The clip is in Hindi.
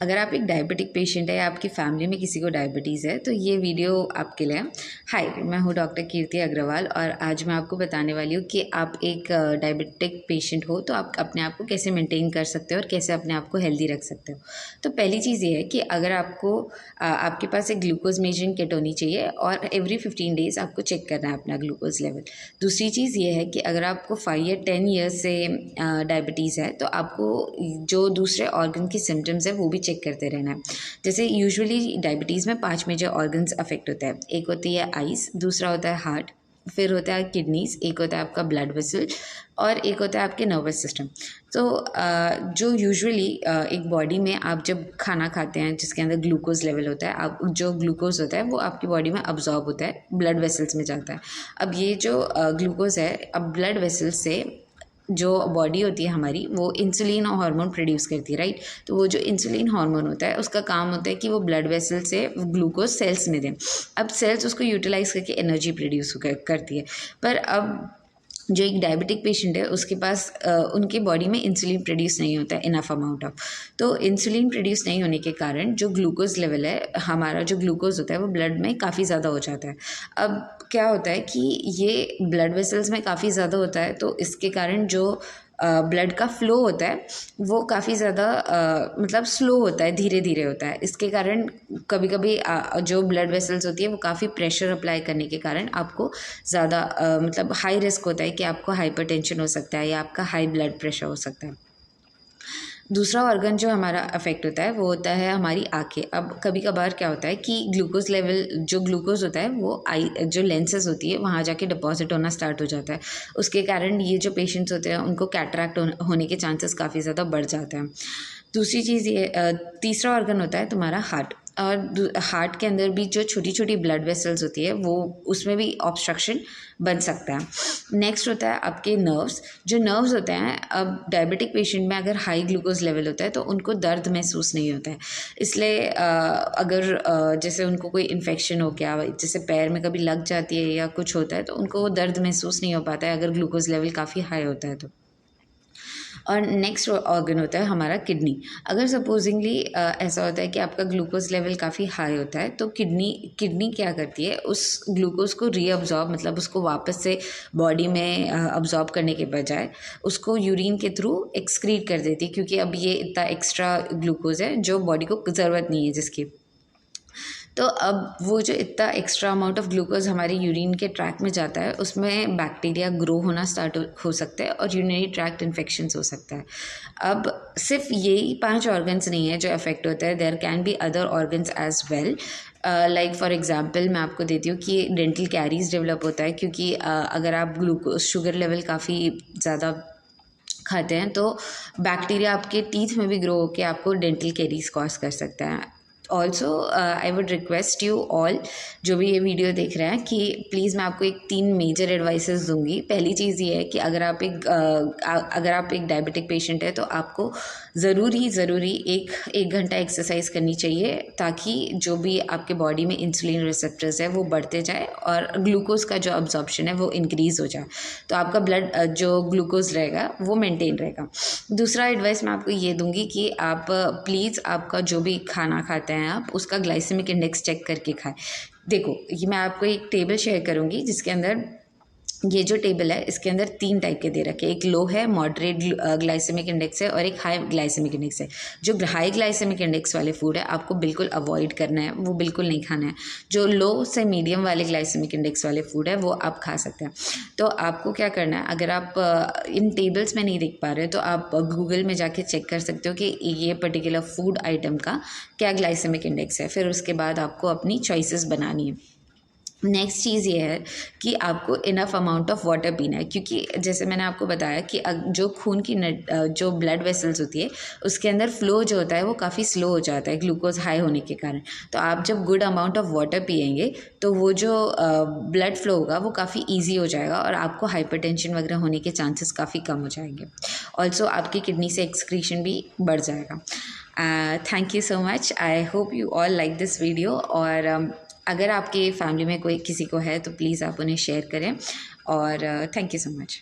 अगर आप एक डायबिटिक पेशेंट है या आपकी फैमिली में किसी को डायबिटीज़ है तो ये वीडियो आपके लिए है। हाय, मैं हूँ डॉक्टर कीर्ति अग्रवाल और आज मैं आपको बताने वाली हूँ कि आप एक डायबिटिक पेशेंट हो तो आप अपने आप को कैसे मेंटेन कर सकते हो और कैसे अपने आप को हेल्दी रख सकते हो। तो पहली चीज़ ये है कि अगर आपको आपके पास एक ग्लूकोज मेजरिंग किट होनी चाहिए और एवरी 15 डेज़ आपको चेक करना है अपना ग्लूकोज लेवल। दूसरी चीज़ ये है कि अगर आपको 5 या 10 ईयर्स से डायबिटीज़ है तो आपको जो दूसरे ऑर्गन की सिम्टम्स है वो भी चेक करते रहना है। जैसे यूजुअली डायबिटीज़ में 5 मेजर ऑर्गन्स अफेक्ट होता है। एक होती है आइज़, दूसरा होता है हार्ट, फिर होता है किडनीज़, एक होता है आपका ब्लड वेसल और एक होता है आपके नर्वस सिस्टम। तो जो यूजुअली एक बॉडी में आप जब खाना खाते हैं जिसके अंदर ग्लूकोज लेवल होता है, आप जो ग्लूकोज होता है वो आपकी बॉडी में अब्जॉर्ब होता है, ब्लड वेसल्स में जाता है। अब ये जो ग्लूकोज है, अब ब्लड वेसल्स से जो बॉडी होती है हमारी वो इंसुलिन और हार्मोन प्रोड्यूस करती है, राइट। तो वो जो इंसुलिन हार्मोन होता है उसका काम होता है कि वो ब्लड वेसल से ग्लूकोज सेल्स में दें। अब सेल्स उसको यूटिलाइज करके एनर्जी प्रोड्यूस करती है। पर अब जो एक डायबिटिक पेशेंट है उसके पास उनके बॉडी में इंसुलिन प्रोड्यूस नहीं होता है इनफ अमाउंट ऑफ। तो इंसुलिन प्रोड्यूस नहीं होने के कारण जो ग्लूकोज लेवल है, हमारा जो ग्लूकोज होता है वो ब्लड में काफ़ी ज़्यादा हो जाता है। अब क्या होता है कि ये ब्लड वेसल्स में काफ़ी ज़्यादा होता है तो इसके कारण जो ब्लड का फ्लो होता है वो काफ़ी ज़्यादा मतलब स्लो होता है, धीरे धीरे होता है। इसके कारण कभी कभी जो ब्लड वेसल्स होती है वो काफ़ी प्रेशर अप्लाई करने के कारण आपको ज़्यादा मतलब हाई रिस्क होता है कि आपको हाइपरटेंशन हो सकता है या आपका हाई ब्लड प्रेशर हो सकता है। दूसरा ऑर्गन जो हमारा अफेक्ट होता है वो होता है हमारी आँखें। अब कभी कभार क्या होता है कि ग्लूकोज लेवल जो ग्लूकोज होता है वो आई जो लेंसेज होती है वहाँ जाके डिपॉजिट होना स्टार्ट हो जाता है। उसके कारण ये जो पेशेंट्स होते हैं उनको कैटरैक्ट होने के चांसेस काफ़ी ज़्यादा बढ़ जाते हैं। दूसरी चीज़ ये तीसरा ऑर्गन होता है तुम्हारा हार्ट। और हार्ट के अंदर भी जो छोटी छोटी ब्लड वेसल्स होती है वो उसमें भी ऑब्स्ट्रक्शन बन सकता है। नेक्स्ट होता है आपके नर्व्स। जो नर्व्स होते हैं, अब डायबिटिक पेशेंट में अगर हाई ग्लूकोज लेवल होता है तो उनको दर्द महसूस नहीं होता है। इसलिए अगर जैसे उनको कोई इन्फेक्शन हो गया, जैसे पैर में कभी लग जाती है या कुछ होता है तो उनको वो दर्द महसूस नहीं हो पाता है अगर ग्लूकोज लेवल काफ़ी हाई होता है तो। और नेक्स्ट ऑर्गन होता है हमारा किडनी। अगर सपोजिंगली ऐसा होता है कि आपका ग्लूकोज लेवल काफ़ी हाई होता है तो किडनी क्या करती है, उस ग्लूकोज को रीअब्जॉर्ब मतलब उसको वापस से बॉडी में अब्जॉर्ब करने के बजाय उसको यूरिन के थ्रू एक्सक्रीट कर देती है, क्योंकि अब ये इतना एक्स्ट्रा ग्लूकोज है जो बॉडी को ज़रूरत नहीं है जिसकी। तो अब वो जो इतना एक्स्ट्रा अमाउंट ऑफ ग्लूकोज हमारे यूरिन के ट्रैक में जाता है उसमें बैक्टीरिया ग्रो होना स्टार्ट हो सकता है और यूरिनरी ट्रैक्ट इन्फेक्शंस हो सकता है। अब सिर्फ यही 5 ऑर्गन्स नहीं है जो अफेक्ट होता है, there can be other organs as well. Like for example मैं आपको देती हूँ कि डेंटल कैरीज डेवलप होता है, क्योंकि अगर आप ग्लूकोज शुगर लेवल काफ़ी ज़्यादा खाते हैं तो बैक्टीरिया आपके टीथ में भी ग्रो होकर आपको डेंटल कैरीज कॉज कर सकता है। Also I would request you all जो भी ये वीडियो देख रहे हैं कि प्लीज़ मैं आपको 3 मेजर एडवाइसेस दूंगी। पहली चीज़ ये है कि अगर आप एक डायबिटिक पेशेंट है तो आपको ज़रूरी एक घंटा एक्सरसाइज करनी चाहिए, ताकि जो भी आपके बॉडी में इंसुलिन रिसेप्टर्स है वो बढ़ते जाए और ग्लूकोज का जो अब्जॉर्प्शन है वो इंक्रीज़ हो जाए, तो आपका ब्लड जो ग्लूकोज रहेगा वो मेंटेन रहेगा। दूसरा एडवाइस मैं आपको ये दूंगी कि आप प्लीज़ आपका जो भी खाना खाते हैं आप उसका ग्लाइसेमिक इंडेक्स चेक करके खाएं। देखो, ये मैं आपको एक टेबल शेयर करूंगी जिसके अंदर ये जो टेबल है इसके अंदर 3 टाइप के दे रखे हैं। एक लो है, मॉडरेट ग्लाइसेमिक इंडेक्स है और एक हाई ग्लाइसेमिक इंडेक्स है। जो हाई ग्लाइसेमिक इंडेक्स वाले फूड है आपको बिल्कुल अवॉइड करना है, वो बिल्कुल नहीं खाना है। जो लो से मीडियम वाले ग्लाइसेमिक इंडेक्स वाले फूड है वो आप खा सकते हैं। तो आपको क्या करना है, अगर आप इन टेबल्स में नहीं देख पा रहे तो आप गूगल में जाके चेक कर सकते हो कि ये पर्टिकुलर फूड आइटम का क्या ग्लाइसेमिक इंडेक्स है। फिर उसके बाद आपको अपनी चॉइसेस बनानी है। नेक्स्ट चीज़ ये है कि आपको इनफ अमाउंट ऑफ वाटर पीना है, क्योंकि जैसे मैंने आपको बताया कि जो खून की जो ब्लड वेसल्स होती है उसके अंदर फ्लो जो होता है वो काफ़ी स्लो हो जाता है ग्लूकोज हाई होने के कारण। तो आप जब गुड अमाउंट ऑफ वाटर पिएंगे तो वो जो ब्लड फ्लो होगा वो काफ़ी ईजी हो जाएगा और आपको हाइपरटेंशन वगैरह होने के चांसेस काफ़ी कम हो जाएंगे। ऑल्सो आपकी किडनी से एक्सक्रीशन भी बढ़ जाएगा। Thank you so much. I hope you all like this video. और अगर आपके फैमिली में कोई किसी को है तो प्लीज़ आप उन्हें शेयर करें। और थैंक यू सो मच।